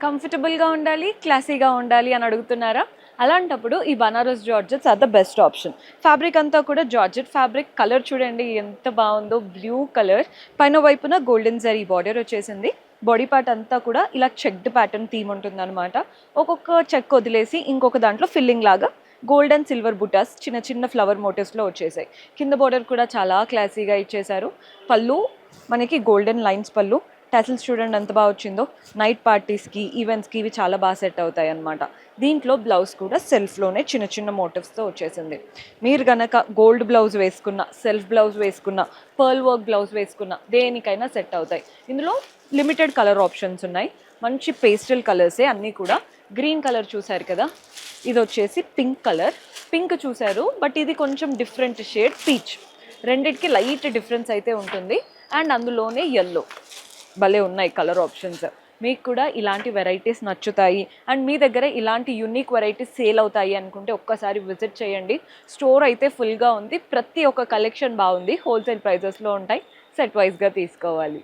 కంఫర్టబుల్గా ఉండాలి, క్లాసీగా ఉండాలి అని అడుగుతున్నారా? అలాంటప్పుడు ఈ Banaras georgettes are the best option. Fabric అంతా కూడా జార్జెట్ ఫ్యాబ్రిక్. కలర్ చూడండి ఎంత బాగుందో, బ్లూ కలర్. పైన వైపున గోల్డెన్ జరీ బార్డర్ వచ్చేసింది. బాడీ పార్ట్ అంతా కూడా ఇలా చెక్డ్ ప్యాటర్న్ థీమ్ ఉంటుందన్నమాట. ఒక్కొక్క చెక్ వదిలేసి ఇంకొక దాంట్లో ఫిల్లింగ్ లాగా గోల్డ్ అండ్ సిల్వర్ బుటాస్ చిన్న చిన్న ఫ్లవర్ మోటివ్స్లో వచ్చేసాయి. కింద బార్డర్ కూడా చాలా క్లాసీగా ఇచ్చేశారు. పళ్ళు మనకి గోల్డెన్ లైన్స్ పళ్ళు. టెసల్స్ చూడండి ఎంత బాగా వచ్చిందో. నైట్ పార్టీస్కి, ఈవెంట్స్కి ఇవి చాలా బాగా సెట్ అవుతాయి అన్నమాట. దీంట్లో బ్లౌజ్ కూడా సెల్ఫ్లోనే చిన్న చిన్న మోటివ్స్తో వచ్చేసింది. మీరు గనక గోల్డ్ బ్లౌజ్ వేసుకున్న, సెల్ఫ్ బ్లౌజ్ వేసుకున్న, పర్ల్ వర్క్ బ్లౌజ్ వేసుకున్న దేనికైనా సెట్ అవుతాయి. ఇందులో లిమిటెడ్ కలర్ ఆప్షన్స్ ఉన్నాయి. మంచి పేస్టల్ కలర్సే అన్నీ కూడా. గ్రీన్ కలర్ చూసారు కదా, ఇది వచ్చేసి పింక్ కలర్. పింక్ చూసారు, బట్ ఇది కొంచెం డిఫరెంట్ షేడ్ పీచ్. రెండిటికి లైట్ డిఫరెన్స్ అయితే ఉంటుంది. అండ్ అందులోనే ఎల్లో. భలే ఉన్నాయి కలర్ ఆప్షన్స్. మీకు కూడా ఇలాంటి వెరైటీస్ నచ్చుతాయి అండ్ మీ దగ్గర ఇలాంటి యూనిక్ వెరైటీస్ సేల్ అవుతాయి అనుకుంటే ఒక్కసారి విజిట్ చేయండి. స్టోర్ అయితే ఫుల్గా ఉంది. ప్రతి ఒక్క కలెక్షన్ బాగుంది. హోల్సేల్ ప్రైజెస్లో ఉంటాయి. సెట్ వైజ్గా తీసుకోవాలి.